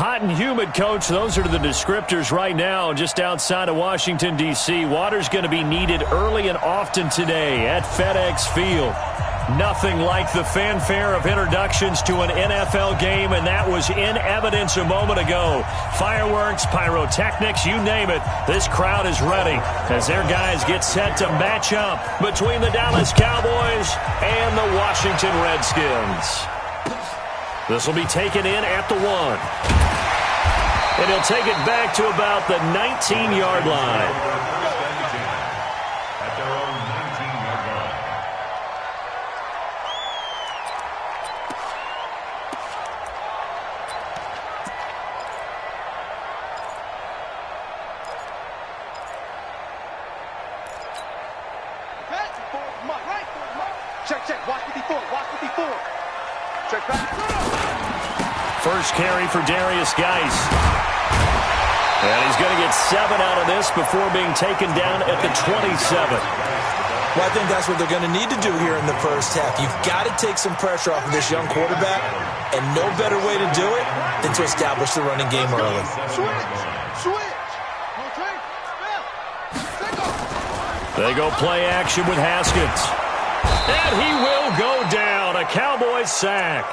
Hot and humid, Coach. Those are the descriptors right now just outside of Washington, D.C. Water's going to be needed early and often today at FedEx Field. Nothing like the fanfare of introductions to an NFL game, and that was in evidence a moment ago. Fireworks, pyrotechnics, you name it. This crowd is ready as their guys get set to match up between the Dallas Cowboys and the Washington Redskins. This will be taken in at the 1. And he'll take it back to about the 19-yard line. First carry for Darius Geis. And he's going to get 7 out of this before being taken down at the 27. Well, I think that's what they're going to need to do here in the first half. You've got to take some pressure off of this young quarterback, and no better way to do it than to establish the running game early. They go play action with Haskins. And he will go down. A Cowboys sack.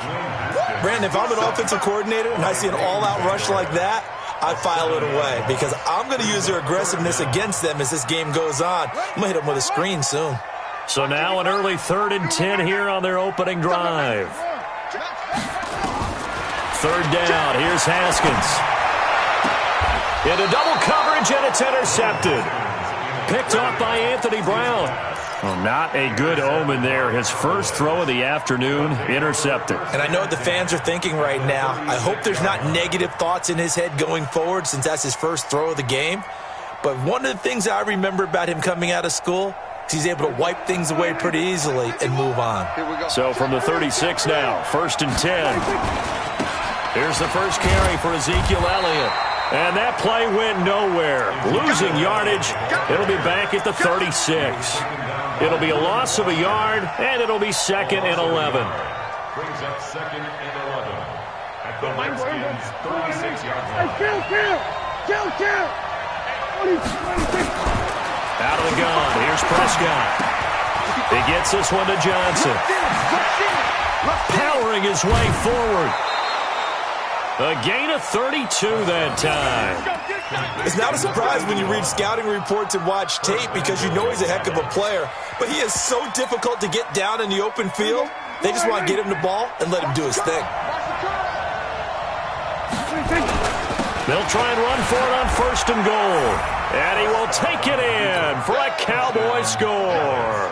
Brandon, if I'm an offensive coordinator and I see an all-out rush like that, I file it away because I'm going to use their aggressiveness against them as this game goes on. I'm going to hit them with a screen soon. So now an early 3rd and 10 here on their opening drive. 3rd down. Here's Haskins. Into double coverage, and it's intercepted. Picked off by Anthony Brown. Well, not a good omen there. His first throw of the afternoon, intercepted. And I know what the fans are thinking right now. I hope there's not negative thoughts in his head going forward since that's his first throw of the game. But one of the things I remember about him coming out of school is he's able to wipe things away pretty easily and move on. So from the 36 now, 1st and 10. Here's the first carry for Ezekiel Elliott. And that play went nowhere. Losing yardage. It'll be back at the 36. It'll be a loss of a yard, and it'll be 2nd and 11. Brings up 2nd and 11 at the Redskins' 36-yard line. Out of the gun. Here's Prescott. He gets this one to Johnson. Powering his way forward. A gain of 32 that time. It's not a surprise when you read scouting reports and watch tape because you know he's a heck of a player. But he is so difficult to get down in the open field. They just want to get him the ball and let him do his thing. They'll try and run for it on 1st and goal. And he will take it in for a Cowboy score.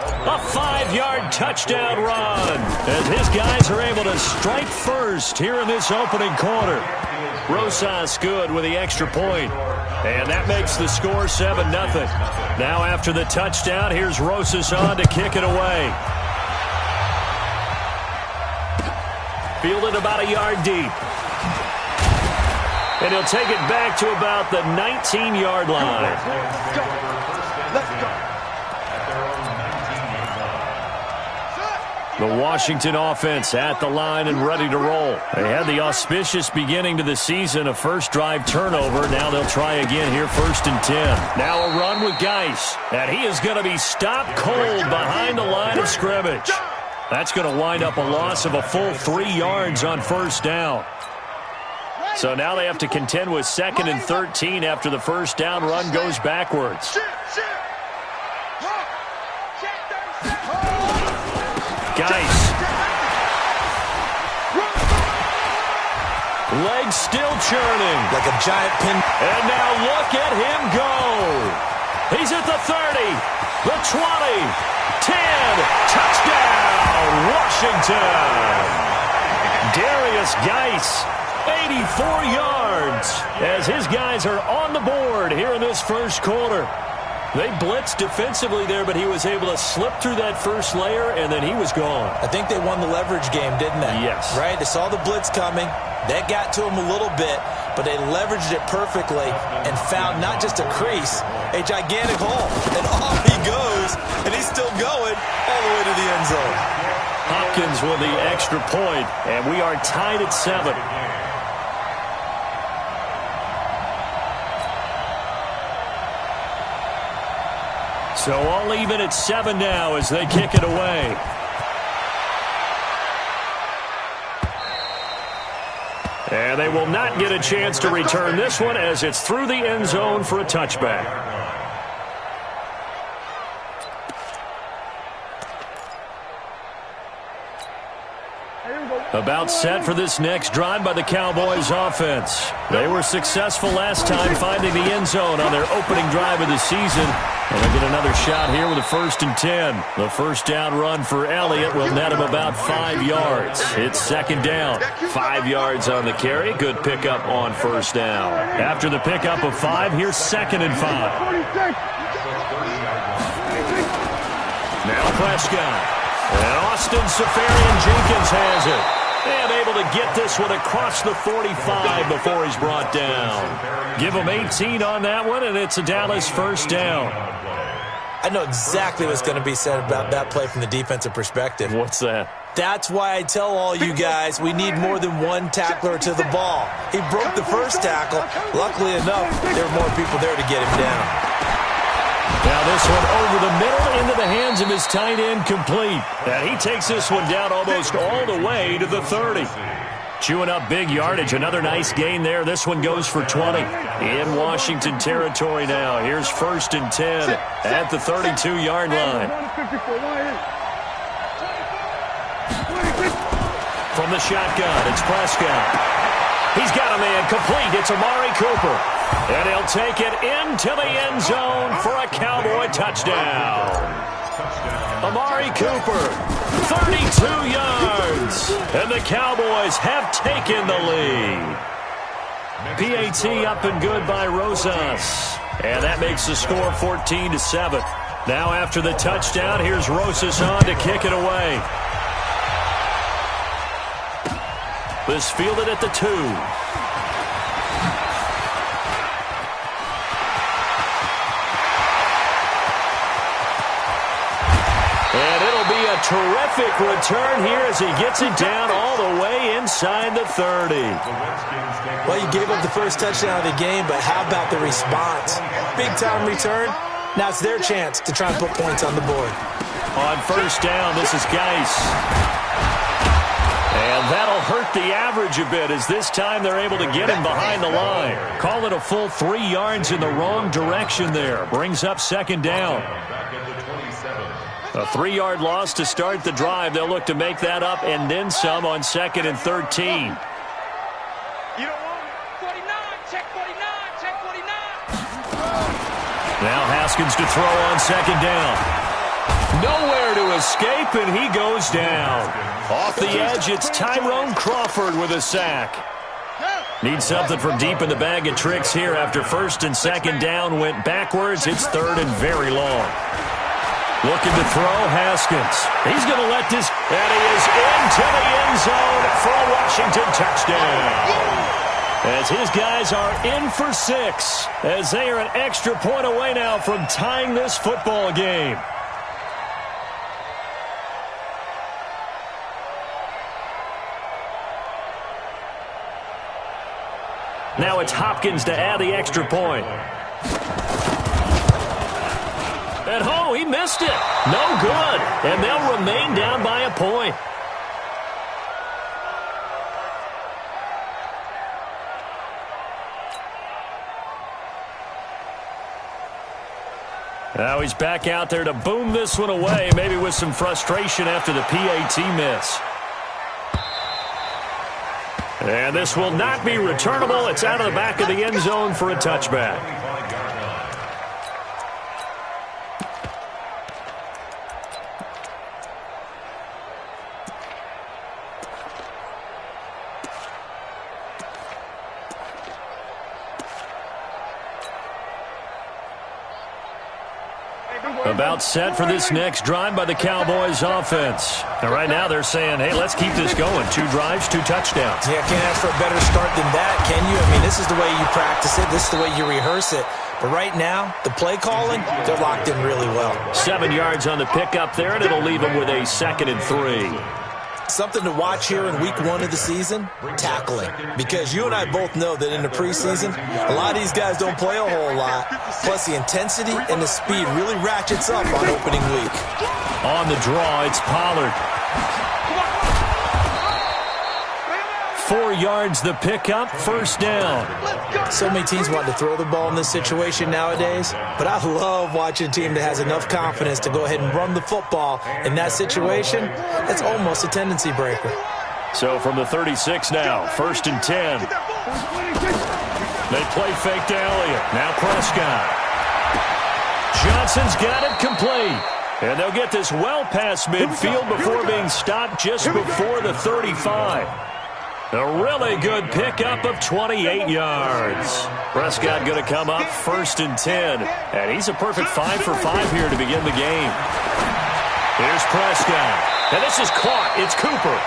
A 5-yard touchdown run as his guys are able to strike first here in this opening quarter. Rosas good with the extra point. And that makes the score 7-0. Now after the touchdown, here's Rosas on to kick it away. Fielded about a yard deep. And he'll take it back to about the 19-yard line. Let's go. The Washington offense at the line and ready to roll. They had the auspicious beginning to the season, a first drive turnover. Now they'll try again here, 1st and 10. Now a run with Geis. And he is going to be stopped cold behind the line of scrimmage. That's going to wind up a loss of a full 3 yards on 1st down. So now they have to contend with 2nd and 13 after the first down run goes backwards. Geis. Legs still churning. Like a giant pin. And now look at him go. He's at the 30, the 20, 10. Touchdown, Washington. Darius Geis, 84 yards as his guys are on the board here in this first quarter. They blitzed defensively there, but he was able to slip through that first layer, and then he was gone. I think they won the leverage game, didn't they? Yes. Right? They saw the blitz coming. That got to him a little bit, but they leveraged it perfectly and found not just a crease, a gigantic hole. And off he goes, and he's still going all the way to the end zone. Hopkins with the extra point, and we are tied at 7. So all even at 7 now as they kick it away. And they will not get a chance to return this one as it's through the end zone for a touchback. About set for this next drive by the Cowboys offense. They were successful last time finding the end zone on their opening drive of the season. And they get another shot here with a 1st and 10. The first down run for Elliott will net him about 5 yards. It's 2nd down. 5 yards on the carry. Good pickup on 1st down. After the pickup of 5, here's 2nd and 5. Now Prescott. And Austin Seferian-Jenkins has it. And able to get this one across the 45 before he's brought down. Give him 18 on that one, and it's a Dallas 1st down. I know exactly what's going to be said about that play from the defensive perspective. What's that? That's why I tell all you guys we need more than one tackler to the ball. He broke the first tackle. Luckily enough, there were more people there to get him down. Now this one over the middle into the hands of his tight end complete. And he takes this one down almost all the way to the 30. Chewing up big yardage. Another nice gain there. This one goes for 20. In Washington territory now. Here's 1st and 10 at the 32-yard line. From the shotgun, it's Prescott. He's got a man complete. It's Amari Cooper. And he'll take it into the end zone for a Cowboy touchdown. Amari Cooper, 32 yards. And the Cowboys have taken the lead. PAT up and good by Rosas. And that makes the score 14-7. Now after the touchdown, here's Rosas on to kick it away. This fielded at the 2. And it'll be a terrific return here as he gets it down all the way inside the 30. Well, you gave up the first touchdown of the game, but how about the response? Big-time return. Now it's their chance to try and put points on the board. On 1st down, this is Geis. And that'll hurt the average a bit as this time they're able to get him behind the line. Call it a full 3 yards in the wrong direction there. Brings up 2nd down. A 3-yard loss to start the drive. They'll look to make that up and then some on 2nd and 13. You don't want it. 49, check 49, check 49. Now Haskins to throw on 2nd down. Nowhere to escape, and he goes down. Off the edge, it's Tyrone Crawford with a sack. Needs something from deep in the bag of tricks here after 1st and 2nd down went backwards. It's 3rd and very long. Looking to throw, Haskins. He's going to let this, and he is into the end zone for a Washington touchdown. As his guys are in for 6, as they are an extra point away now from tying this football game. Now it's Hopkins to add the extra point. And oh, he missed it. No good. And they'll remain down by a point. Now he's back out there to boom this one away, maybe with some frustration after the PAT miss. And this will not be returnable. It's out of the back of the end zone for a touchback. About set for this next drive by the Cowboys offense. And right now they're saying, hey, let's keep this going. 2 drives, 2 touchdowns. Yeah, can't ask for a better start than that, can you? I mean, this is the way you practice it. This is the way you rehearse it. But right now, the play calling, they're locked in really well. 7 yards on the pickup there, and it'll leave them with a 2nd and 3. Something to watch here in week 1 of the season, tackling. Because you and I both know that in the preseason, a lot of these guys don't play a whole lot. Plus the intensity and the speed really ratchets up on opening week. On the draw, it's Pollard. 4 yards the pickup, first down. So many teams want to throw the ball in this situation nowadays, but I love watching a team that has enough confidence to go ahead and run the football. In that situation, that's almost a tendency breaker. So from the 36 now, first and 10. They play fake to Elliott. Now Prescott. Johnson's got it complete. And they'll get this well past midfield before being stopped just before the 35. A really good pickup of 28 yards. Prescott going to come up first and 10. And he's a perfect 5 for 5 here to begin the game. Here's Prescott. And this is caught. It's Cooper.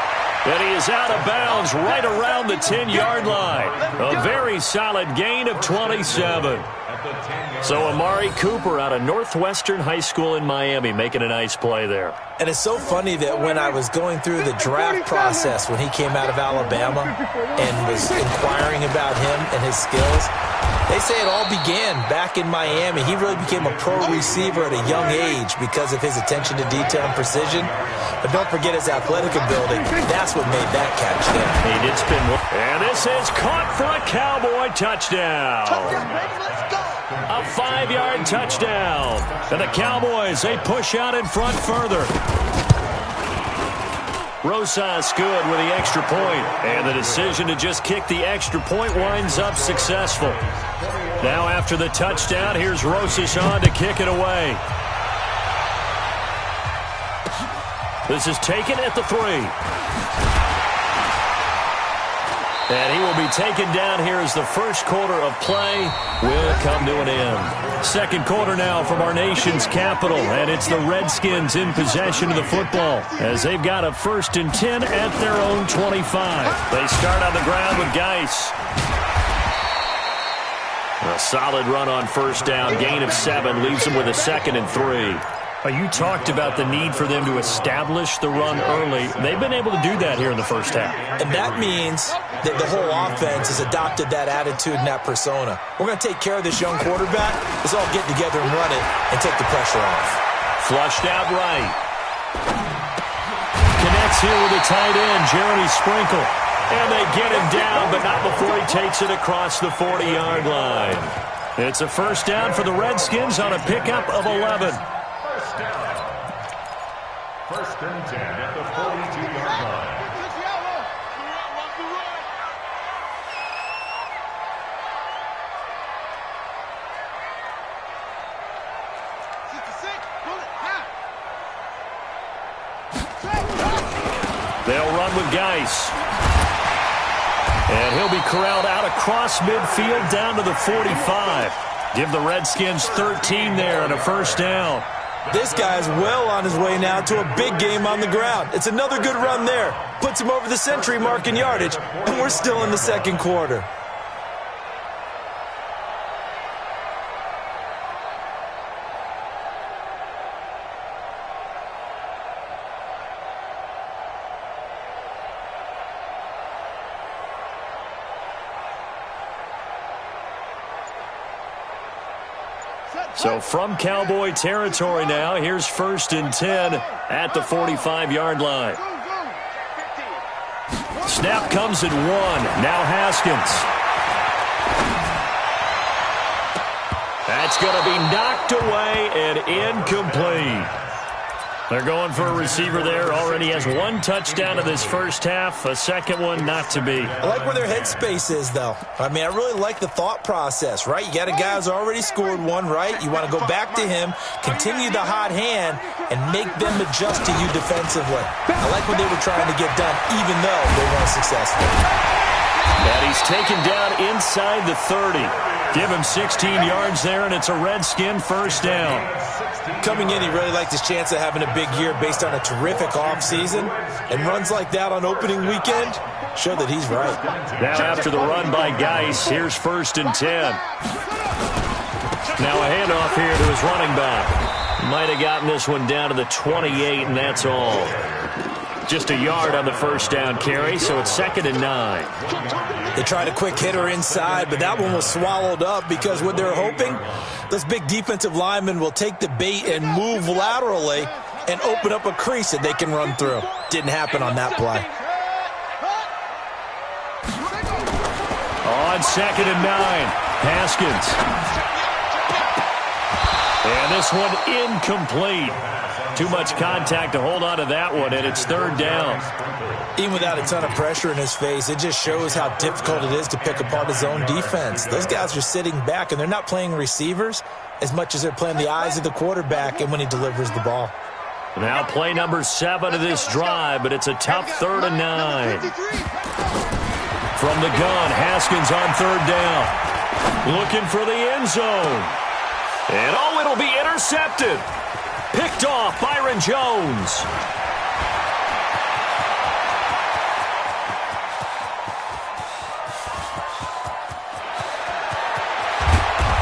And he is out of bounds right around the 10-yard line. A very solid gain of 27. So Amari Cooper out of Northwestern High School in Miami making a nice play there. And it's so funny that when I was going through the draft process when he came out of Alabama and was inquiring about him and his skills, they say it all began back in Miami. He really became a pro receiver at a young age because of his attention to detail and precision. But don't forget his athletic ability. That's what made that catch there. He did spin one. And this is caught for a Cowboy touchdown. A 5-yard touchdown. And the Cowboys, they push out in front further. Rosas good with the extra point. And the decision to just kick the extra point winds up successful. Now after the touchdown, here's Rosas on to kick it away. This is taken at the 3. And he will be taken down here as the first quarter of play will come to an end. Second quarter now from our nation's capital, and it's the Redskins in possession of the football as they've got a first and 10 at their own 25. They start on the ground with Geis. A solid run on first down, gain of 7, leaves them with a second and 3. You talked about the need for them to establish the run early. They've been able to do that here in the first half. And that means that the whole offense has adopted that attitude and that persona. We're going to take care of this young quarterback. Let's all get together and run it and take the pressure off. Flushed out right. Connects here with the tight end, Jeremy Sprinkle. And they get him down, but not before he takes it across the 40-yard line. It's a first down for the Redskins on a pickup of 11. First and 10 at the 42-yard line. They'll run with Geis. And he'll be corralled out across midfield down to the 45. Give the Redskins 13 there and a first down. This guy's well on his way now to a big game on the ground. It's another good run there. Puts him over the century mark in yardage, and we're still in the second quarter. So from Cowboy territory now, here's first and 10 at the 45-yard line. Snap comes at 1. Now Haskins. That's going to be knocked away and incomplete. They're going for a receiver there. Already has 1 touchdown in this first half. A second one not to be. I like where their headspace is, though. I mean, I really like the thought process, right? You got a guy who's already scored 1, right? You want to go back to him, continue the hot hand, and make them adjust to you defensively. I like what they were trying to get done, even though they weren't successful. And he's taken down inside the 30. Give him 16 yards there, and it's a Redskin first down. Coming in, he really liked his chance of having a big year based on a terrific offseason. And runs like that on opening weekend show that he's right. Now after the run by Geis, here's first and 10. Now a handoff here to his running back. Might have gotten this one down to the 28, and that's all. Just a yard on the first down carry, so it's 2nd and 9. They tried a quick hitter inside, but that one was swallowed up because what they're hoping, those big defensive linemen will take the bait and move laterally and open up a crease that they can run through. Didn't happen on that play. On 2nd and 9, Haskins. And this one incomplete. Too much contact to hold on to that one, and it's 3rd down. Even without a ton of pressure in his face, it just shows how difficult it is to pick apart his own defense. Those guys are sitting back, and they're not playing receivers as much as they're playing the eyes of the quarterback and when he delivers the ball. Now play number 7 of this drive, but it's a tough 3rd and 9. From the gun, Haskins on 3rd down. Looking for the end zone. And it'll be intercepted. Picked off Byron Jones.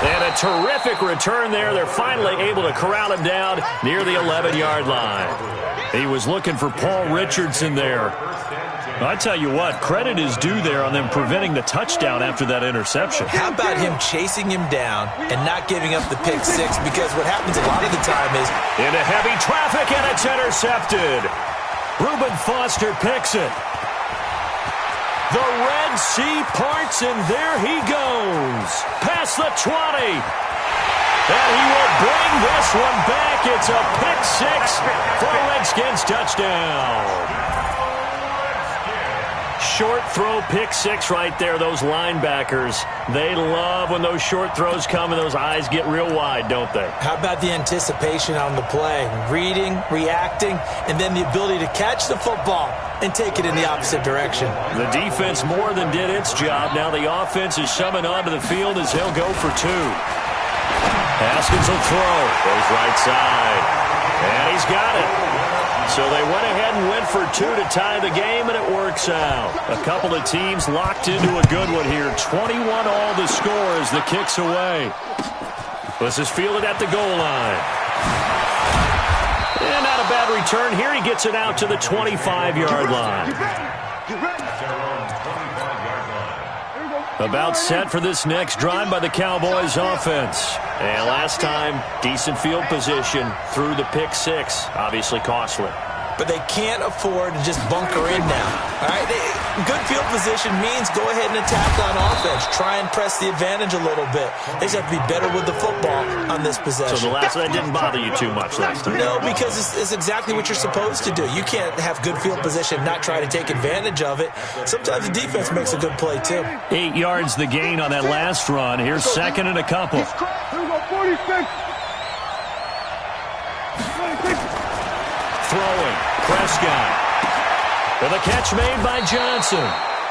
And a terrific return there. They're finally able to corral him down near the 11-yard line. He was looking for Paul Richardson there. I tell you what, credit is due there on them preventing the touchdown after that interception. How about him chasing him down and not giving up the pick six? Because what happens a lot of the time is into heavy traffic, and it's intercepted. Reuben Foster picks it. The Red Sea parts, and there he goes. Past the 20. And he will bring this one back. It's a pick six for a Redskins touchdown. Short throw, pick six right there. Those linebackers, they love when those short throws come and those eyes get real wide, don't they? How about the anticipation on the play? Reading, reacting, and then the ability to catch the football and take it in the opposite direction. The defense more than did its job. Now the offense is summoned onto the field as he'll go for 2. Haskins will throw. Goes right side. And he's got it. So they went ahead and went for 2 to tie the game, and it works out. A couple of teams locked into a good one here. 21 all the score as the kick's away. This is fielded at the goal line. And not a bad return here. He gets it out to the 25-yard line. About set for this next drive by the Cowboys offense. And last time, decent field position through the pick six. Obviously costly. But they can't afford to just bunker in now. All right, good field position means go ahead and attack on offense. Try and press the advantage a little bit. They just have to be better with the football on this possession. So that didn't bother you too much last time? No, because it's exactly what you're supposed to do. You can't have good field position and not try to take advantage of it. Sometimes the defense makes a good play, too. 8 yards the gain on that last run. Here's 2nd and a couple. Here we go, 46. Throwing, Prescott. With a catch made by Johnson.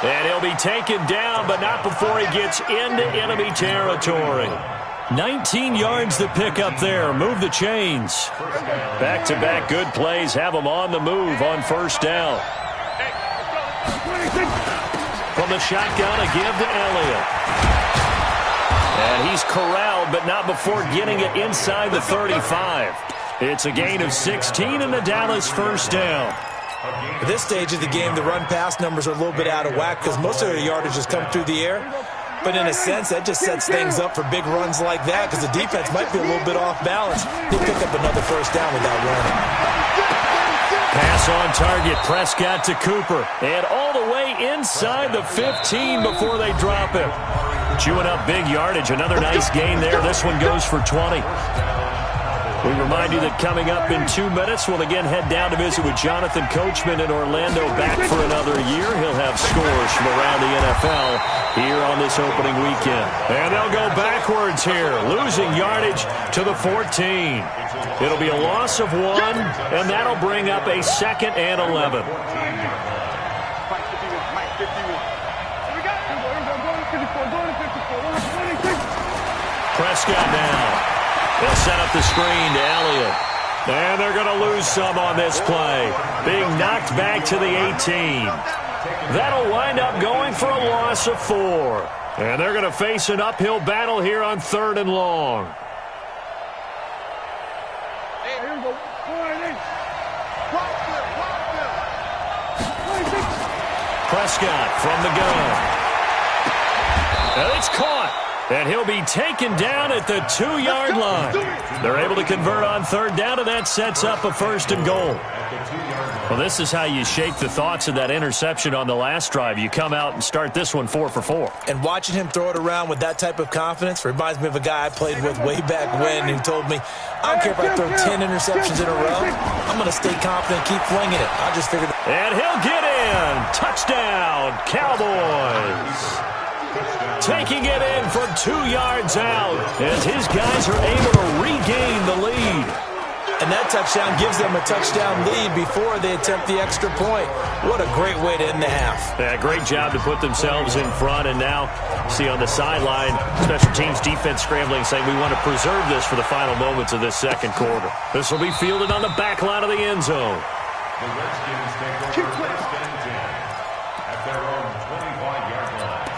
And he'll be taken down, but not before he gets into enemy territory. 19 yards to pick up there. Move the chains. Back-to-back good plays have him on the move on first down. From the shotgun, a give to Elliott. And he's corralled, but not before getting it inside the 35. It's a gain of 16 and the Dallas first down. At this stage of the game, the run-pass numbers are a little bit out of whack because most of their yardage has come through the air. But in a sense, that just sets things up for big runs like that because the defense might be a little bit off balance. They pick up another first down with that run. Pass on target, Prescott to Cooper. And all the way inside the 15 before they drop him. Chewing up big yardage. Another nice gain there. This one goes for 20. We remind you that coming up in 2 minutes, we'll again head down to visit with Jonathan Coachman in Orlando, back for another year. He'll have scores from around the NFL here on this opening weekend. And they'll go backwards here, losing yardage to the 14. It'll be a loss of 1, and that'll bring up a 2nd and 11. Prescott now. They'll set up the screen to Elliott. And they're going to lose some on this play. Being knocked back to the 18. That'll wind up going for a loss of 4. And they're going to face an uphill battle here on 3rd and long. Prescott from the gun. And it's caught. And he'll be taken down at the 2-yard line. They're able to convert on third down, and that sets up a first and goal. Well, this is how you shake the thoughts of that interception on the last drive. You come out and start this one 4 for 4. And watching him throw it around with that type of confidence reminds me of a guy I played with way back when who told me, I don't care if I throw 10 interceptions in a row. I'm going to stay confident, keep flinging it. I just figured. And he'll get in. Touchdown, Cowboys. Taking it in from 2 yards out as his guys are able to regain the lead. And that touchdown gives them a touchdown lead before they attempt the extra point. What a great way to end the half. Yeah, great job to put themselves in front. And now, see on the sideline, special teams defense scrambling, saying we want to preserve this for the final moments of this second quarter. This will be fielded on the back line of the end zone. The Redskins take over first and 10 at their own 25-yard line.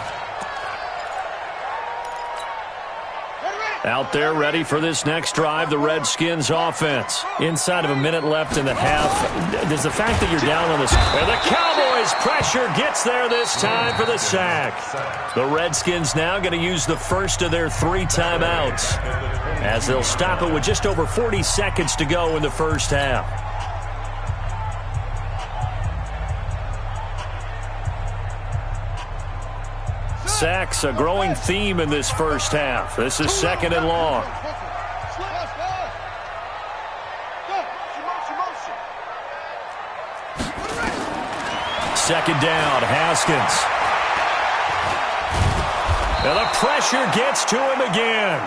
Out there ready for this next drive, the Redskins offense. Inside of a minute left in the half. Does the fact that you're down on this... And the Cowboys pressure gets there this time for the sack. The Redskins now going to use the first of their 3 timeouts as they'll stop it with just over 40 seconds to go in the first half. Sacks, a growing theme in this first half. This is second and long. Second down, Haskins. And the pressure gets to him again.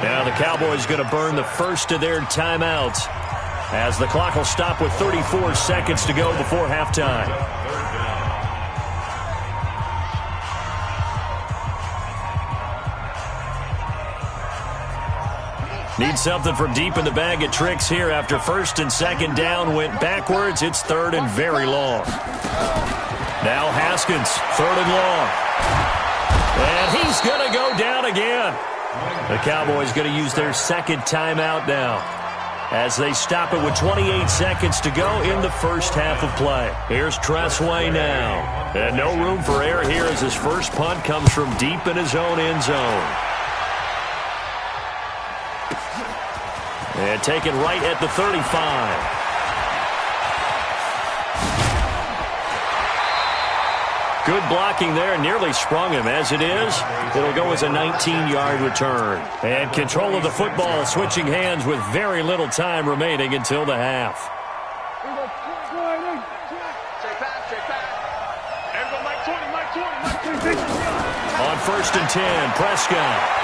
Now the Cowboys going to burn the first of their timeouts as the clock will stop with 34 seconds to go before halftime. Need something from deep in the bag of tricks here after first and second down went backwards. It's third and very long. Now Haskins, third and long. And he's going to go down again. The Cowboys going to use their second timeout now as they stop it with 28 seconds to go in the first half of play. Here's Tressway now. And no room for error here as his first punt comes from deep in his own end zone. And taken right at the 35. Good blocking there, nearly sprung him. As it is, it'll go as a 19-yard return. And control of the football switching hands with very little time remaining until the half. On first and 10, Prescott.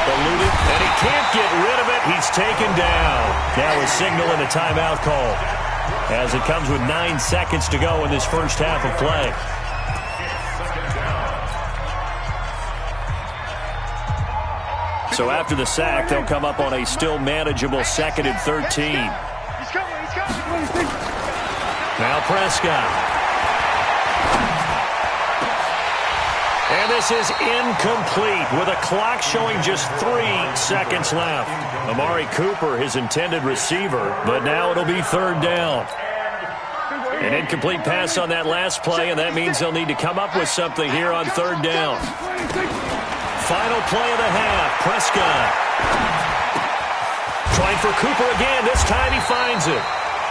Eluded, and he can't get rid of it. He's taken down. Now a signal and a timeout call as it comes with 9 seconds to go in this first half of play. So after the sack, they'll come up on a still manageable 2nd and 13. Now Prescott. And this is incomplete with a clock showing just 3 seconds left. Amari Cooper, his intended receiver, but now it'll be third down. An incomplete pass on that last play, and that means they'll need to come up with something here on third down. Final play of the half, Prescott. Trying for Cooper again. This time he finds it.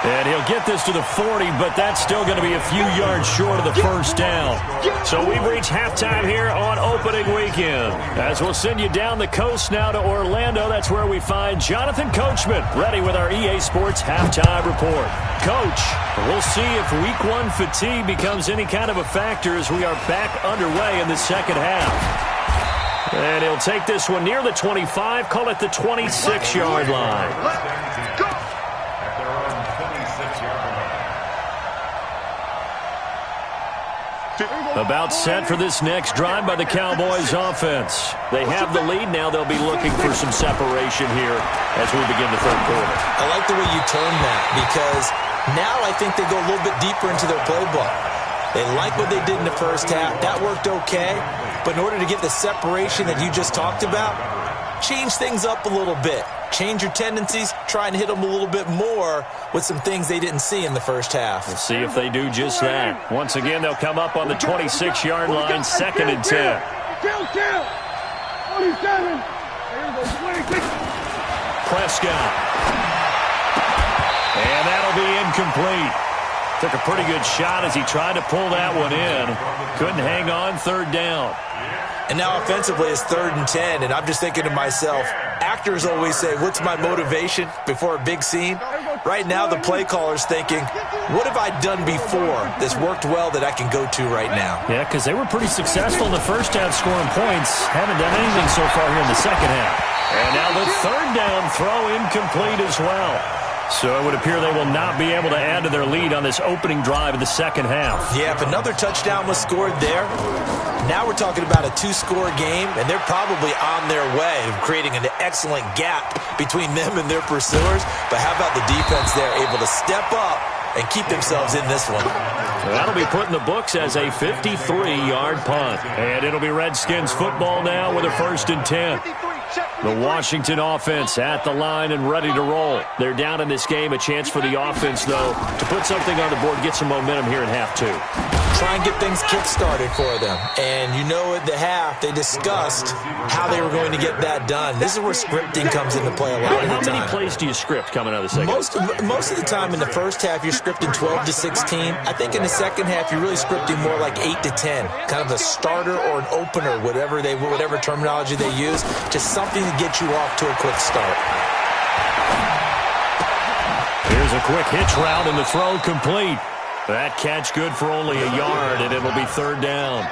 And he'll get this to the 40, but that's still going to be a few yards short of the first down. So we've reached halftime here on opening weekend. As we'll send you down the coast now to Orlando, that's where we find Jonathan Coachman ready with our EA Sports Halftime Report. Coach, we'll see if Week 1 fatigue becomes any kind of a factor as we are back underway in the second half. And he'll take this one near the 25, call it the 26-yard line. About set for this next drive by the Cowboys offense. They have the lead. Now they'll be looking for some separation here as we begin the third quarter. I like the way you termed that because now I think they go a little bit deeper into their playbook. They like what they did in the first half. That worked okay. But in order to get the separation that you just talked about, change things up a little bit. change your tendencies, try and hit them a little bit more with some things they didn't see in the first half. We'll see if they do just that. Once again, they'll come up on the 26-yard line, 2nd and 10. 27. Prescott. And that'll be incomplete. Took a pretty good shot as he tried to pull that one in. Couldn't hang on, 3rd down. And now offensively it's 3rd and 10, and I'm just thinking to myself, actors always say, what's my motivation before a big scene? Right now the play caller's thinking, what have I done before that's worked well that I can go to right now? Yeah, because they were pretty successful in the first half scoring points. Haven't done anything so far here in the second half. And now the 3rd down throw incomplete as well. So it would appear they will not be able to add to their lead on this opening drive of the second half. Yeah, if another touchdown was scored there, now we're talking about a 2-score game, and they're probably on their way of creating an excellent gap between them and their pursuers. But how about the defense there, able to step up and keep themselves in this one? That'll be put in the books as a 53-yard punt. And it'll be Redskins football now with a 1st and 10. The Washington offense at the line and ready to roll. They're down in this game. A chance for the offense, though, to put something on the board, get some momentum here in half 2. Try and get things kick-started for them. And you know at the half, they discussed how they were going to get that done. This is where scripting comes into play a lot of the time. How many plays do you script coming out of the second? Most of the time in the first half, you're scripting 12 to 16. I think in the second half, you're really scripting more like 8 to 10. Kind of a starter or an opener, whatever terminology they use. Just something to get you off to a quick start. Here's a quick hitch route and the throw complete. That catch good for only a yard, and it'll be 3rd down.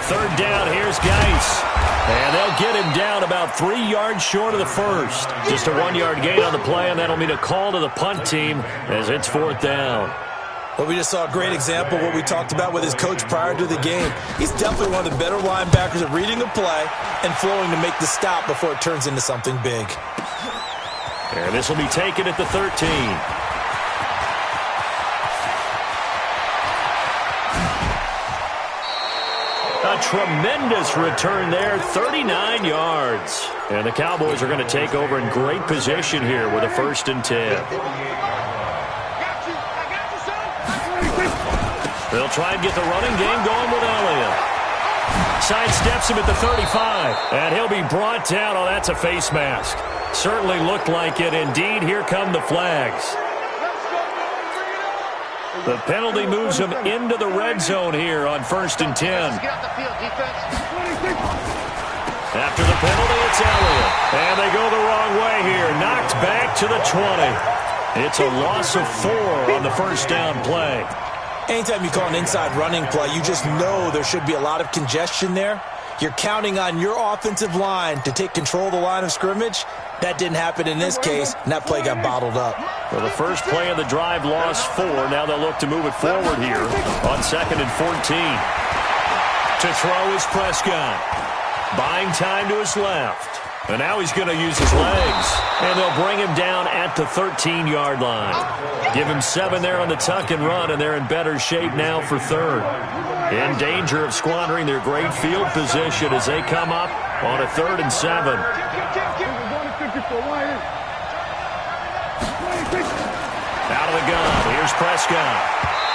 Third down, here's Geis. And they'll get him down about 3 yards short of the first. Just a 1-yard gain on the play, and that'll mean a call to the punt team as it's 4th down. Well, we just saw a great example of what we talked about with his coach prior to the game. He's definitely one of the better linebackers at reading a play and flowing to make the stop before it turns into something big. And this will be taken at the 13. A tremendous return there, 39 yards. And the Cowboys are going to take over in great position here with a 1st and 10. They'll try and get the running game going with Elliott. Sidesteps him at the 35. And he'll be brought down. Oh, that's a face mask. Certainly looked like it. Indeed, here come the flags. The penalty moves him into the red zone here on 1st and 10. After the penalty, it's Elliott. And they go the wrong way here. Knocked back to the 20. It's a loss of 4 on the 1st down play. Anytime you call an inside running play, you just know there should be a lot of congestion there. You're counting on your offensive line to take control of the line of scrimmage. That didn't happen in this case, and that play got bottled up. Well, the first play of the drive lost 4. Now they'll look to move it forward here on 2nd and 14. To throw is Prescott. Buying time to his left. And now he's going to use his legs. And they'll bring him down at the 13-yard line. Give him 7 there on the tuck and run, and they're in better shape now for 3rd. In danger of squandering their great field position as they come up on a 3rd and 7. Out of the gun, here's Prescott.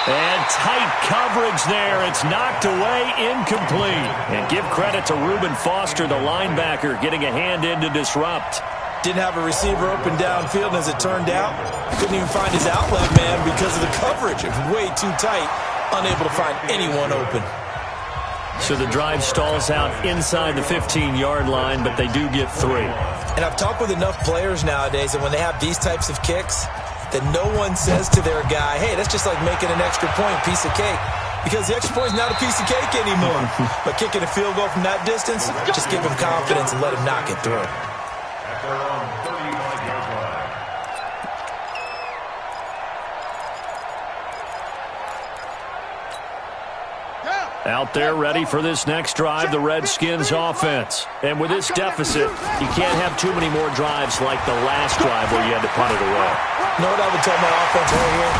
And tight coverage there. It's knocked away, incomplete. And give credit to Reuben Foster, the linebacker, getting a hand in to disrupt. Didn't have a receiver open downfield, and as it turned out, couldn't even find his outlet man because of the coverage. It was way too tight, unable to find anyone open. So the drive stalls out inside the 15-yard line, but they do get 3. And I've talked with enough players nowadays that when they have these types of kicks, that no one says to their guy, hey, that's just like making an extra point, piece of cake. Because the extra point is not a piece of cake anymore. But kicking a field goal from that distance, just give him confidence and let him knock it through. Out there ready for this next drive, the Redskins offense. And with this deficit, you can't have too many more drives like the last drive where you had to punt it away. You know what I would tell my offense right here?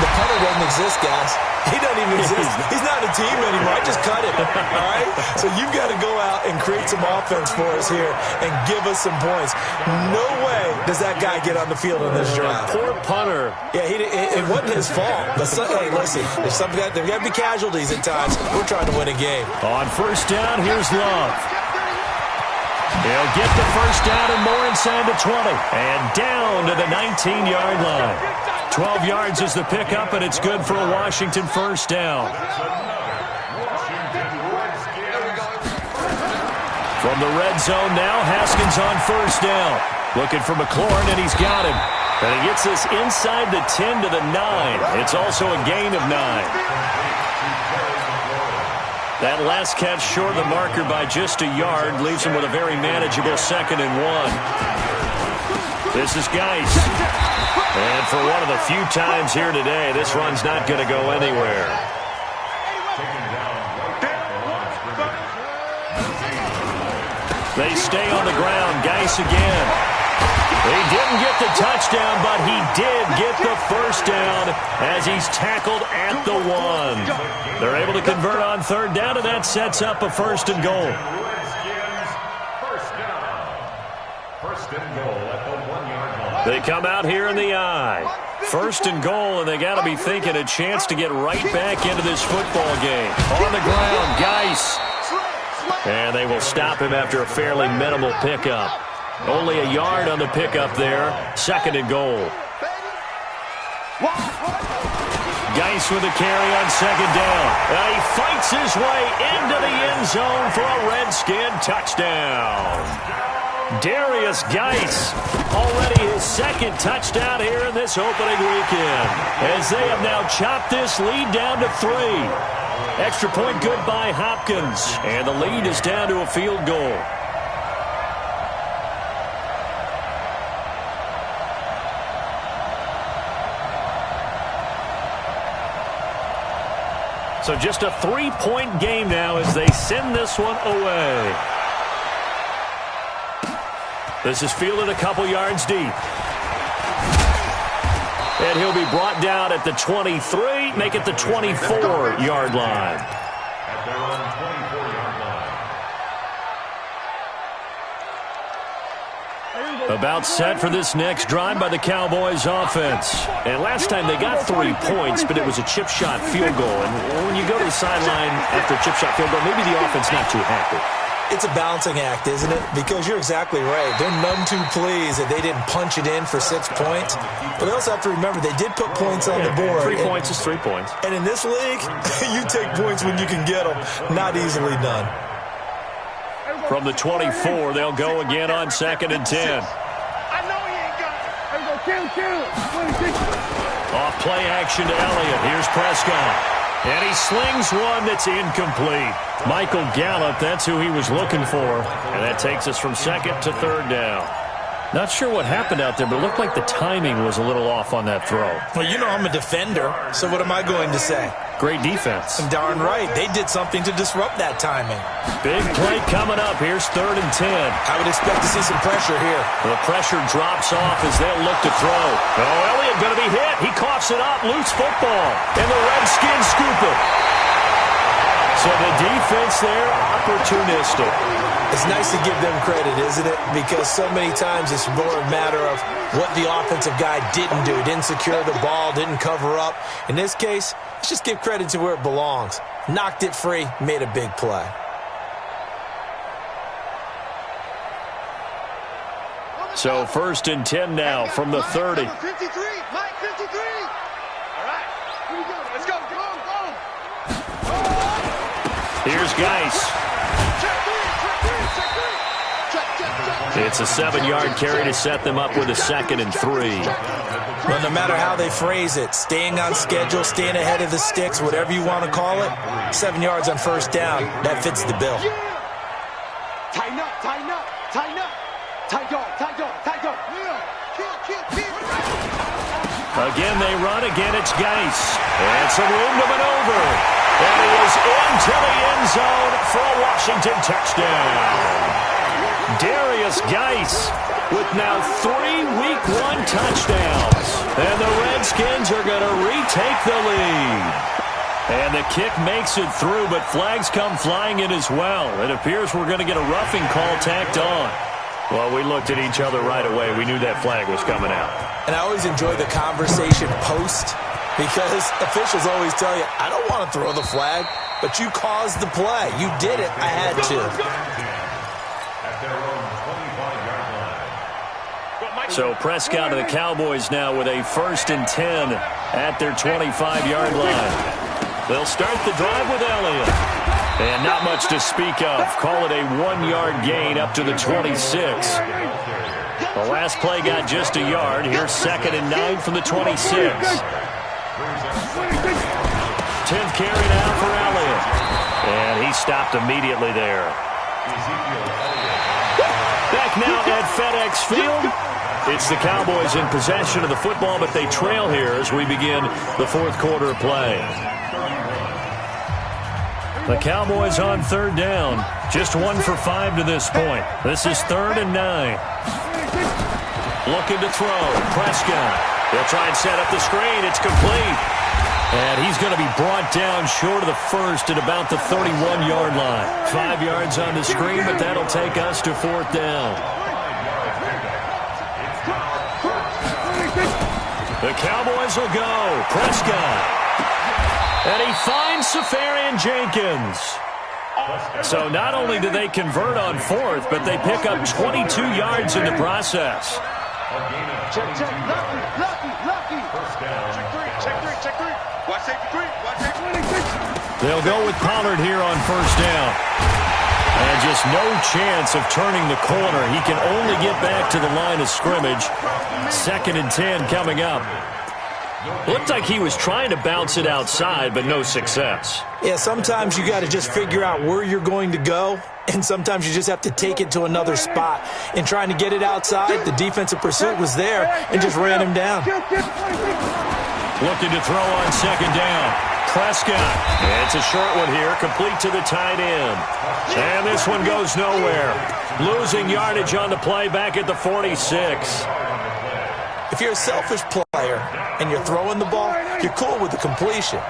The punter doesn't exist, guys. He doesn't even exist. He's not a team anymore. I just cut him, all right? So you've got to go out and create some offense for us here and give us some points. No way does that guy get on the field on this drive. Poor punter. Yeah, it wasn't his fault. But hey, listen, there got to be casualties at times. We're trying to win a game. On first down, here's Love. He'll get the first down and more inside the 20. And down to the 19-yard line. 12 yards is the pickup, and it's good for a Washington first down. From the red zone now, Haskins on first down. Looking for McLaurin, and he's got him. And he gets this inside the 10 to the 9. It's also a gain of 9. That last catch short of the marker by just a yard leaves him with a very manageable 2nd and 1. This is Geis. And for one of the few times here today, this run's not going to go anywhere. They stay on the ground. Geis again. He didn't get the touchdown, but he did get the first down as he's tackled at the 1. They're able to convert on third down, and that sets up a 1st and goal. First and goal at the 1-yard line. They come out here in the I. 1st and goal, and they got to be thinking a chance to get right back into this football game. On the ground, Geis. And they will stop him after a fairly minimal pickup. Only a yard on the pickup there. 2nd and goal. Geis with a carry on 2nd down. And he fights his way into the end zone for a Redskin touchdown. Darius Geis, already his 2nd touchdown here in this opening weekend, as they have now chopped this lead down to 3. Extra point good by Hopkins, and the lead is down to a field goal. So just a 3-point game now as they send this one away. This is fielded a couple yards deep. And he'll be brought down at the 23, make it the 24-yard line. At their own 24-yard line. About set for this next drive by the Cowboys offense. And last time they got 3 points, but it was a chip shot field goal. And when you go to the sideline after a chip shot field goal, maybe the offense not too happy. It's a balancing act, isn't it? Because you're exactly right. They're none too pleased that they didn't punch it in for 6 points. But they also have to remember they did put points on the board. 3 points is 3 points. And in this league, you take points when you can get them. Not easily done. From the 24, they'll go again on 2nd and 10. I know he ain't got it. Off play action to Elliott. Here's Prescott. And he slings one that's incomplete. Michael Gallup, that's who he was looking for. And that takes us from 2nd to 3rd down. Not sure what happened out there, but it looked like the timing was a little off on that throw. Well, you know I'm a defender, so what am I going to say? Great defense. Darn right. They did something to disrupt that timing. Big play coming up. Here's 3rd and 10. I would expect to see some pressure here. The pressure drops off as they'll look to throw. Oh, Elliott going to be hit. He coughs it up. Loose football. And the Redskins scoop it. So the defense there, opportunistic. It's nice to give them credit, isn't it? Because so many times it's more a matter of what the offensive guy didn't do. Didn't secure the ball, didn't cover up. In this case, let's just give credit to where it belongs. Knocked it free, made a big play. So 1st and 10 now from the 30. Mike 53. Mike 53. All right. Here we go. Let's go. Go. Here's Geis. It's a 7-yard carry to set them up with a 2nd and 3. Well, no matter how they phrase it, staying on schedule, staying ahead of the sticks, whatever you want to call it, 7 yards on first down, that fits the bill. Tighten up, tighten up, tighten up. Tight dog, tight dog, tight dog. Again, they run. Again, it's Geis. And some room to maneuver. And he is into the end zone for a Washington touchdown. Darius Geis with now 3 Week 1 touchdowns. And the Redskins are going to retake the lead. And the kick makes it through, but flags come flying in as well. It appears we're going to get a roughing call tacked on. Well, we looked at each other right away. We knew that flag was coming out. And I always enjoy the conversation post because officials always tell you, I don't want to throw the flag, but you caused the play. You did it. I had to. So Prescott and the Cowboys now with a 1st and 10 at their 25-yard line. They'll start the drive with Elliott. And not much to speak of. Call it a 1-yard gain up to the 26. The last play got just a yard. Here's 2nd and 9 from the 26. 10th carry now for Elliott. And he stopped immediately there. Back now at FedEx Field. It's the Cowboys in possession of the football, but they trail here as we begin the 4th quarter of play. The Cowboys on 3rd down. Just 1 for 5 to this point. This is 3rd and 9. Looking to throw. Prescott. They'll try and set up the screen. It's complete. And he's going to be brought down short of the first at about the 31-yard line. 5 yards on the screen, but that'll take us to 4th down. The Cowboys will go. Prescott. And he finds Safarian Jenkins. So not only do they convert on 4th, but they pick up 22 yards in the process. Check, lucky. Check three. Watch safety three. They'll go with Pollard here on 1st down. And just no chance of turning the corner. He can only get back to the line of scrimmage. 2nd and 10 coming up. Looked like he was trying to bounce it outside, but no success. Yeah, sometimes you got to just figure out where you're going to go, and sometimes you just have to take it to another spot. In trying to get it outside, the defensive pursuit was there and just ran him down. Looking to throw on 2nd down. Prescott. It's a short one here, complete to the tight end. And this one goes nowhere. Losing yardage on the play back at the 46. If you're a selfish player and you're throwing the ball, you're cool with the completion.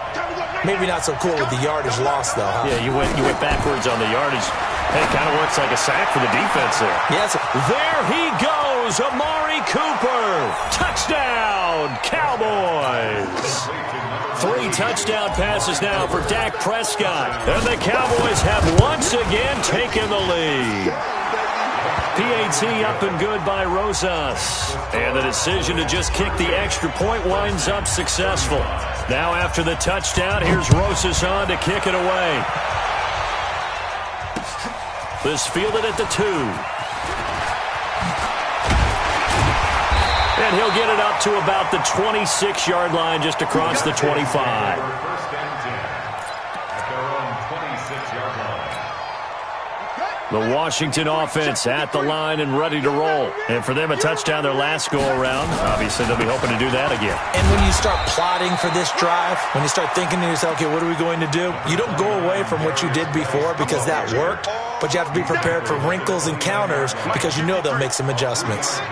Maybe not so cool with the yardage loss, though, huh? Yeah, you went backwards on the yardage. Hey, it kind of works like a sack for the defense there. Yes. There he goes, Amari Cooper. Touchdown, Cowboys. 3 touchdown passes now for Dak Prescott. And the Cowboys have once again taken the lead. PAT up and good by Rosas. And the decision to just kick the extra point winds up successful. Now after the touchdown, here's Rosas on to kick it away. This fielded at the 2. And he'll get it up to about the 26-yard line just across the 25. The Washington offense at the line and ready to roll. And for them, a touchdown their last go-around. Obviously, they'll be hoping to do that again. And when you start plotting for this drive, when you start thinking to yourself, okay, what are we going to do? You don't go away from what you did before because that worked, but you have to be prepared for wrinkles and counters because you know they'll make some adjustments.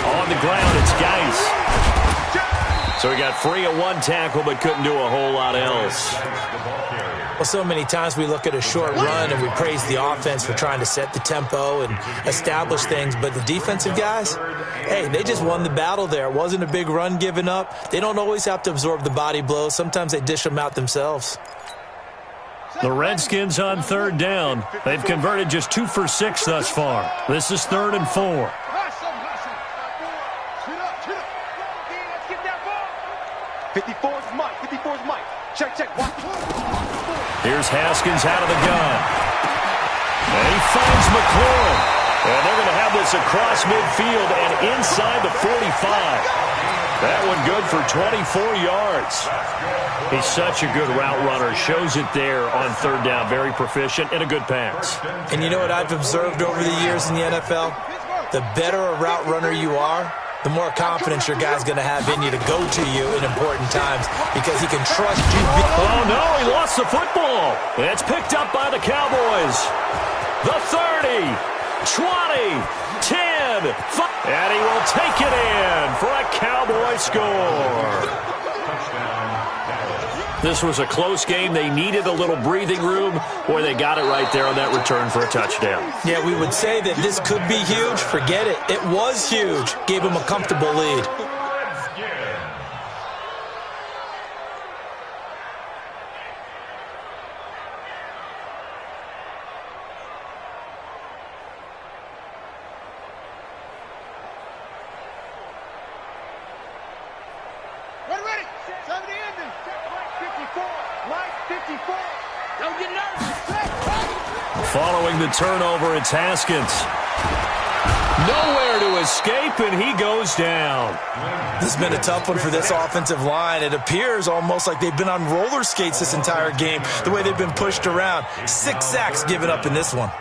On the ground, it's Geis. So he got free of 1 tackle but couldn't do a whole lot else. Well, so many times we look at a short run and we praise the offense for trying to set the tempo and establish things, but the defensive guys, hey, they just won the battle there. It wasn't a big run given up. They don't always have to absorb the body blows. Sometimes they dish them out themselves. The Redskins on 3rd down. They've converted just 2 for 6 thus far. This is 3rd and 4. 54's Mike. 54's Mike. Check. Watch. Here's Haskins out of the gun. And he finds McLaurin. And they're going to have this across midfield and inside the 45. That one good for 24 yards. He's such a good route runner. Shows it there on 3rd down. Very proficient and a good pass. And you know what I've observed over the years in the NFL? The better a route runner you are, the more confidence your guy's going to have in you to go to you in important times because he can trust you. Oh, no, he lost the football. It's picked up by the Cowboys. the 30, 20, 10, 5, and he will take it in for a Cowboy score. This was a close game. They needed a little breathing room. Boy, they got it right there on that return for a touchdown. Yeah, we would say that this could be huge. Forget it. It was huge. Gave him a comfortable lead. Ready. 70 ending. Mike 54. Mike 54. Don't get nervous. Following the turnover, it's Haskins. Nowhere to escape, and he goes down. This has been a tough one for this offensive line. It appears almost like they've been on roller skates this entire game, the way they've been pushed around. 6 sacks given up in this one.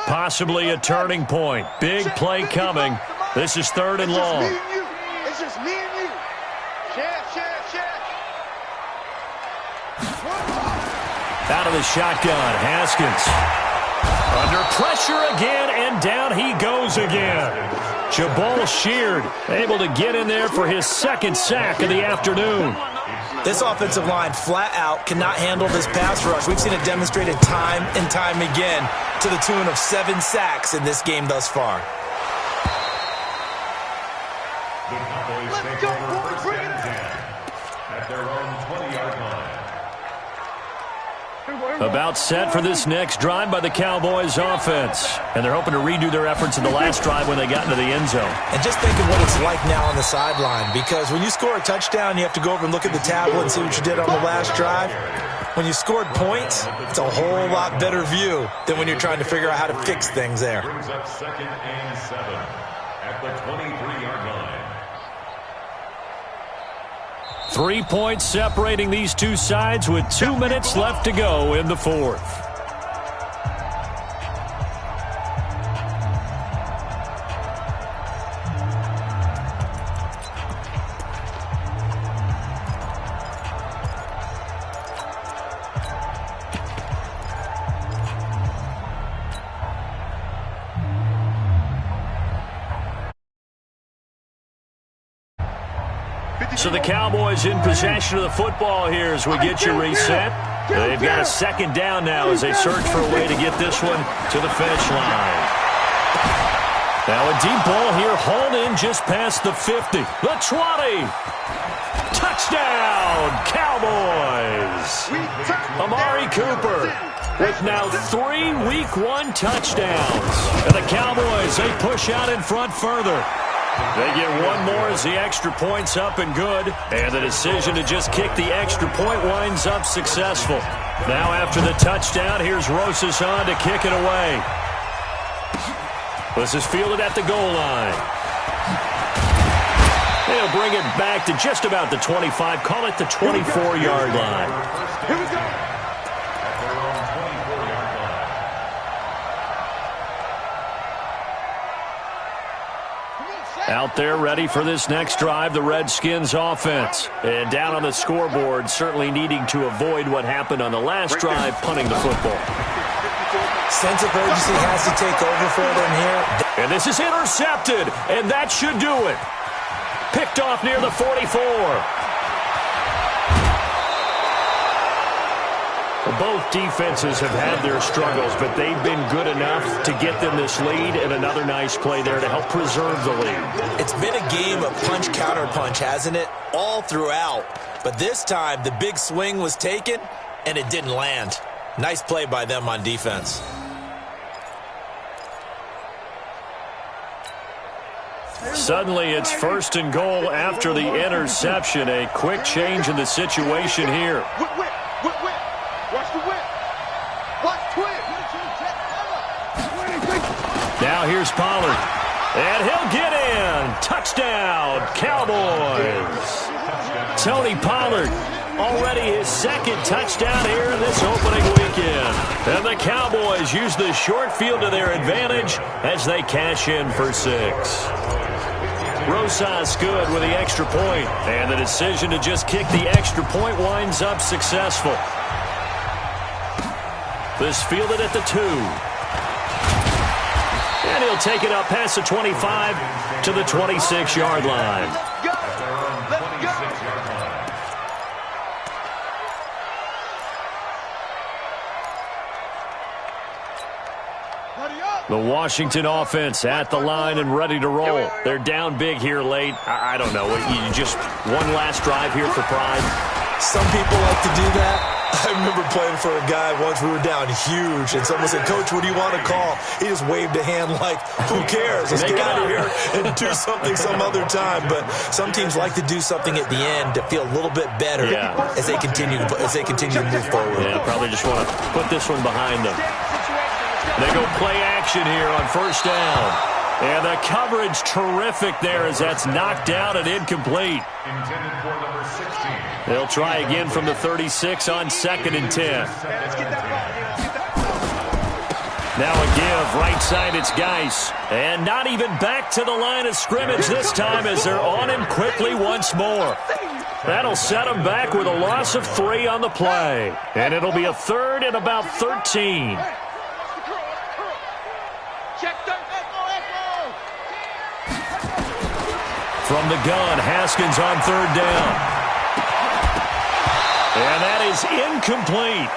Possibly a turning point. Big play coming. This is 3rd and long. It's just me and you. Share. Out of the shotgun, Haskins. Under pressure again, and down he goes again. Jabal Sheard able to get in there for his 2nd sack of the afternoon. This offensive line flat out cannot handle this pass rush. We've seen it demonstrated time and time again to the tune of 7 sacks in this game thus far. The Cowboys take over 1st and 10 at their own 20-yard line. About set for this next drive by the Cowboys offense. And they're hoping to redo their efforts in the last drive when they got into the end zone. And just think of what it's like now on the sideline, because when you score a touchdown, you have to go over and look at the tablet and see what you did on the last drive. When you scored points, it's a whole lot better view than when you're trying to figure out how to fix things there. Brings up 2nd and 7 at the 23-yard line. 3 points separating these two sides with 2 minutes left to go in the 4th. So the Cowboys in possession of the football here as we get you reset. They've got a 2nd down now as they search for a way to get this one to the finish line. Now a deep ball here, hauled in just past the 50. The 20. Touchdown, Cowboys. Amari Cooper with now 3 Week 1 touchdowns. And the Cowboys, they push out in front further. They get one more as the extra point's up and good. And the decision to just kick the extra point winds up successful. Now after the touchdown, here's Rosas on to kick it away. This is fielded at the goal line. They'll bring it back to just about the 25. Call it the 24-yard line. Here we go. At their own 24-yard line. Out there ready for this next drive, the Redskins offense. And down on the scoreboard, certainly needing to avoid what happened on the last drive, punting the football. Sense of urgency has to take over for them here. And this is intercepted, and that should do it. Picked off near the 44. Both defenses have had their struggles, but they've been good enough to get them this lead, and another nice play there to help preserve the lead. It's been a game of punch-counter-punch, hasn't it? All throughout. But this time, the big swing was taken, and it didn't land. Nice play by them on defense. Suddenly, it's 1st and goal after the interception. A quick change in the situation here. Whip. Watch the whip. Watch twin. Now here's Pollard. And he'll get in. Touchdown, Cowboys. Tony Pollard, already his 2nd touchdown here in this opening weekend. And the Cowboys use the short field to their advantage as they cash in for 6. Rosas good with the extra point. And the decision to just kick the extra point winds up successful. is fielded at the 2. And he'll take it up past the 25 to the 26-yard line. The Washington offense at the line and ready to roll. They're down big here late. I don't know. You just one last drive here for pride. Some people like to do that. I remember playing for a guy once. We were down huge, and someone said, "Coach, what do you want to call?" He just waved a hand like, "Who cares? Let's get out of here and do something some other time." But some teams like to do something at the end to feel a little bit better as they continue to move forward. Yeah, probably just want to put this one behind them. They go play action here on first down. And the coverage terrific there as that's knocked down and incomplete. Intended for number 16. They'll try again from the 36 on 2nd and 10. Now a give, right side, it's Geis. And not even back to the line of scrimmage this time as they're on him quickly once more. That'll set him back with a loss of 3 on the play. And it'll be a 3rd and about 13. From the gun, Haskins on 3rd down. And that is incomplete.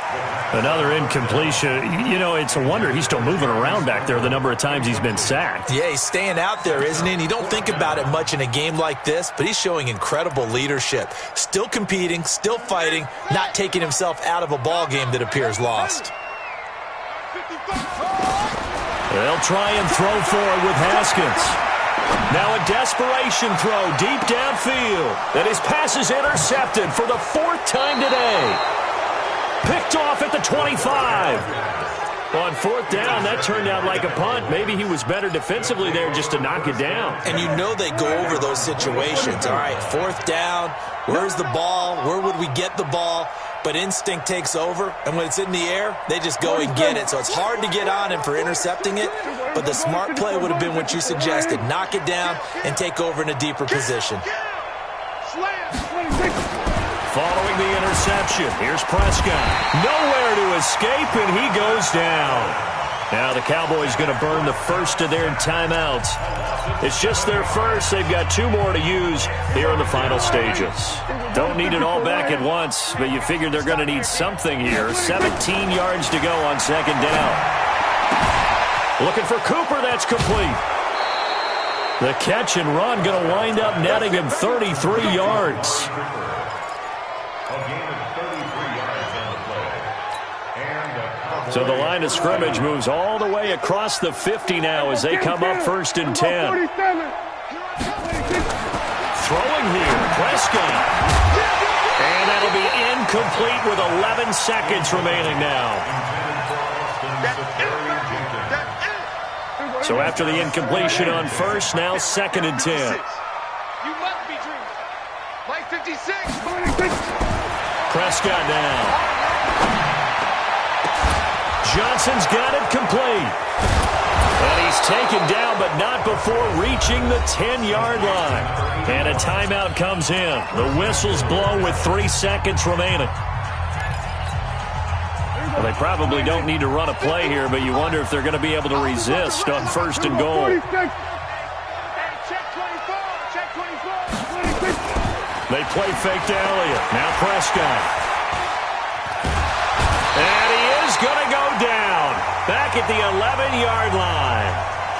Another incompletion. You know, it's a wonder he's still moving around back there the number of times he's been sacked. Yeah, he's staying out there, isn't he? And you don't think about it much in a game like this, but he's showing incredible leadership. Still competing, still fighting, not taking himself out of a ball game that appears lost. They'll try and throw for it with Haskins. Now a desperation throw deep downfield. And his pass is intercepted for the 4th time today. Picked off at the 25. On 4th down, that turned out like a punt. Maybe he was better defensively there just to knock it down. And you know they go over those situations. All right, 4th down. Where's the ball? Where would we get the ball? But instinct takes over, and when it's in the air, they just go and get it. So it's hard to get on him for intercepting it, but the smart play would have been what you suggested. Knock it down and take over in a deeper position. Following the interception, here's Prescott. Nowhere to escape, and he goes down. Now the Cowboys going to burn the first of their timeouts. It's just their first. They've got 2 more to use here in the final stages. Don't need it all back at once, but you figure they're going to need something here. 17 yards to go on 2nd down. Looking for Cooper. That's complete. The catch and run going to wind up netting him 33 yards. So the line of scrimmage moves all the way across the 50 now as they come up 1st and 10. Throwing here, Prescott. And that'll be incomplete with 11 seconds remaining now. So after the incompletion on 1st, now 2nd and 10. You must be dreaming. Mike 56. Prescott now. Johnson's got it complete. And he's taken down, but not before reaching the 10-yard line. And a timeout comes in. The whistles blow with 3 seconds remaining. Well, they probably don't need to run a play here, but you wonder if they're going to be able to resist on 1st and goal. They play fake to Elliott. Now Prescott. And he is going to go down. Back at the 11-yard line.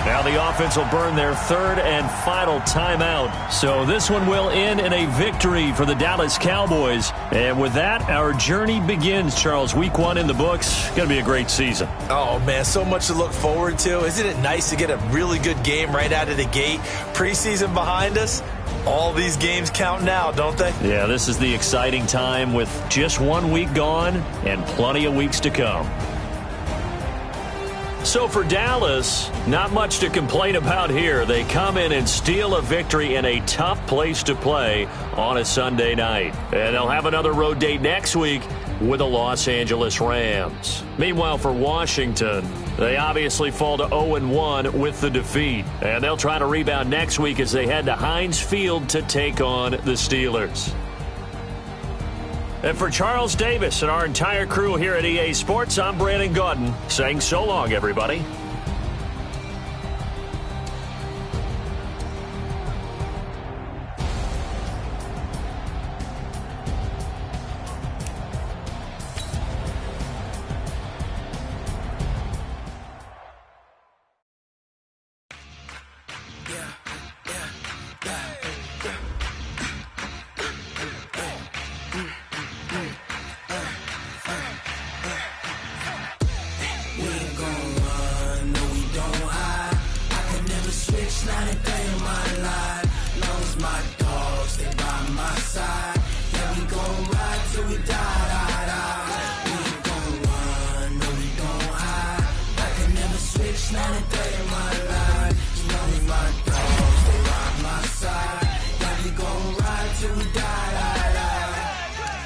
Now the offense will burn their 3rd and final timeout. So this one will end in a victory for the Dallas Cowboys. And with that, our journey begins, Charles. Week 1 in the books. Going to be a great season. Oh, man, so much to look forward to. Isn't it nice to get a really good game right out of the gate? Preseason behind us. All these games count now, don't they? Yeah, this is the exciting time with just 1 week gone and plenty of weeks to come. So for Dallas, not much to complain about here. They come in and steal a victory in a tough place to play on a Sunday night. And they'll have another road date next week with the Los Angeles Rams. Meanwhile, for Washington, they obviously fall to 0-1 with the defeat. And they'll try to rebound next week as they head to Heinz Field to take on the Steelers. And for Charles Davis and our entire crew here at EA Sports, I'm Brandon Gaudin saying so long, everybody.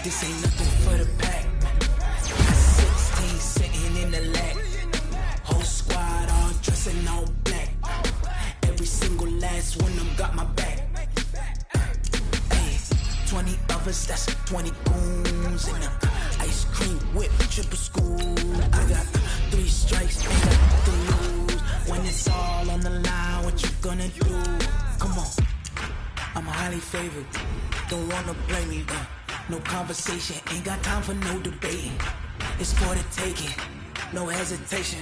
This ain't nothing for the pack. 16 sitting in the lag. Whole squad all dressing all black. Every single last one of them got my back. Hey, 20 of us, that's 20 goons in the ice cream whip, triple school. I got 3 strikes, ain't nothing to lose. When it's all on the line, what you gonna do? Come on, I'm highly favored. Don't wanna blame me, no conversation, ain't got time for no debating. It's for the taking, no hesitation.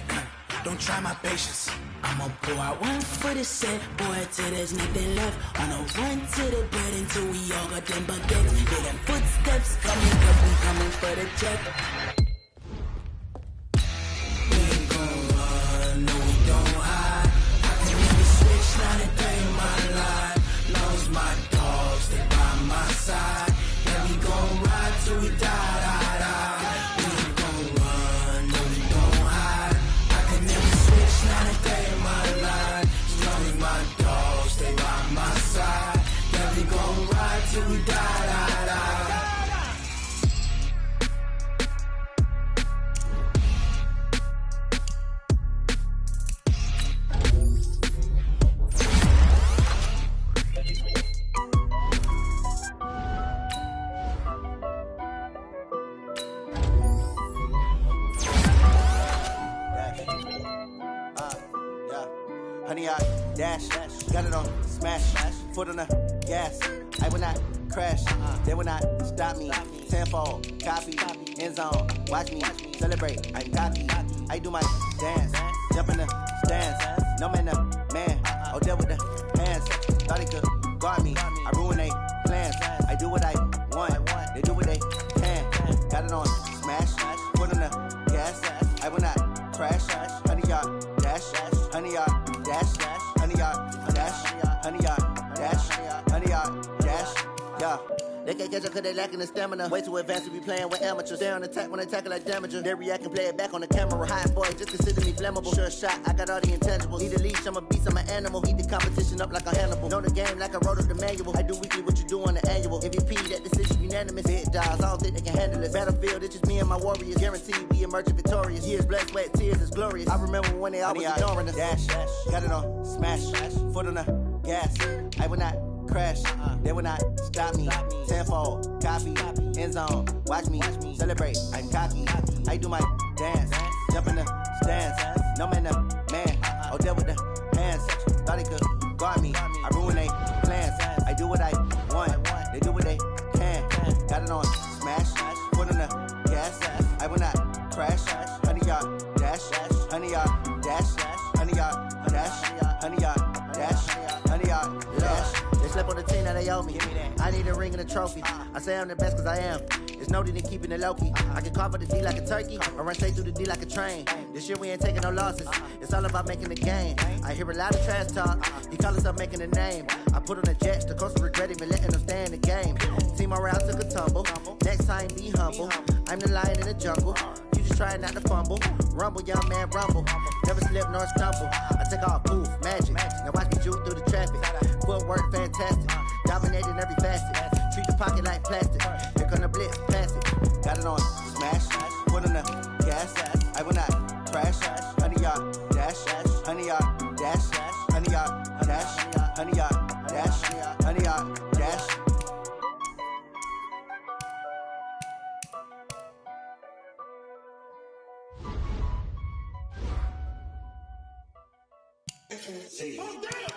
Don't try my patience. I'ma pour out one for the set, boy, till there's nothing left. On a run to the bread until we all got them baguettes. Hear them footsteps coming, cause we coming for the check. We ain't gon' run, no we don't hide. I can never switch, not a day in my life. Long as my dogs, they by my side. We gon' ride till we die. We ain't gon' run, no we don't hide. I can never switch, not a day in my life. As long as my dogs stay by my side. Yeah, we gon' ride till we die. Honey, I dash, got it on smash, foot on the gas. I will not crash, they will not stop me. Tenfold, copy, end zone, watch me celebrate. I'm cocky, I do my dance, jump in the stands. No man, the man, oh there with the hands. Thought he could guard me, I ruin they plans. I do what I want, they do what they can. Got it on smash, foot on the gas. I will not crash, honey, y'all dash, honey, y'all dash, honey, y'all dash, honey, y'all dash, honey, y'all dash, yeah. They can't catch up cause they lacking the stamina. Way too advanced to be playing with amateurs. Stay on attack when they tackle like damager. They react and play it back on the camera. High boy, just consider me flammable. Sure shot, I got all the intangibles. Need a leash, I'm a beast, I'm an animal. Eat the competition up like a Hannibal. Know the game like I wrote up the manual. I do weekly what you do on the annual. MVP, that decision unanimous. Big dogs, I don't think they can handle it. Battlefield, it's just me and my warriors. Guaranteed we emerge victorious. Years, blood, sweat, tears, is glorious. I remember when they always ignoring us. Dash, got it on smash, foot on the gas. I will not crash, they will not stop me. Tenfold, copy, end zone, watch me celebrate. I'm cocky, I do my dance, jump in the stands. No man, the man, oh there with the hands. Thought he could guard me, I ruin they plans. I do what I want, they do what they can. Got it on smash, foot on the gas. I will not crash, honey, y'all dash, honey, y'all dash, honey, y'all dash, honey, y'all dash, honey, y'all dash. They slept on the team that they owe me. I need a ring and a trophy. I say I'm the best cause I am. There's no need in keeping it low-key. I can carve up the D like a turkey or run straight through the D like a train. This year we ain't taking no losses. It's all about making the game. I hear a lot of trash talk. He call himself making a name. I put on the Jets. The coach regret even letting them stay in the game. Team around took a tumble. Next time be humble. I'm the lion in the jungle. You just trying not to fumble. Rumble, young man, rumble. Never slip nor stumble. I take off, poof, magic. Now watch me juke through the traffic. Footwork fantastic. Dominating every facet. Treat the pocket like plastic. Here come the blitz, pass it. Got it on smash. Foot on the gas. I will not crash. Honey, y'all dash. Honey, y'all dash. Honey, y'all dash. Honey, y'all dash. Honey, y'all dash. seconds. See.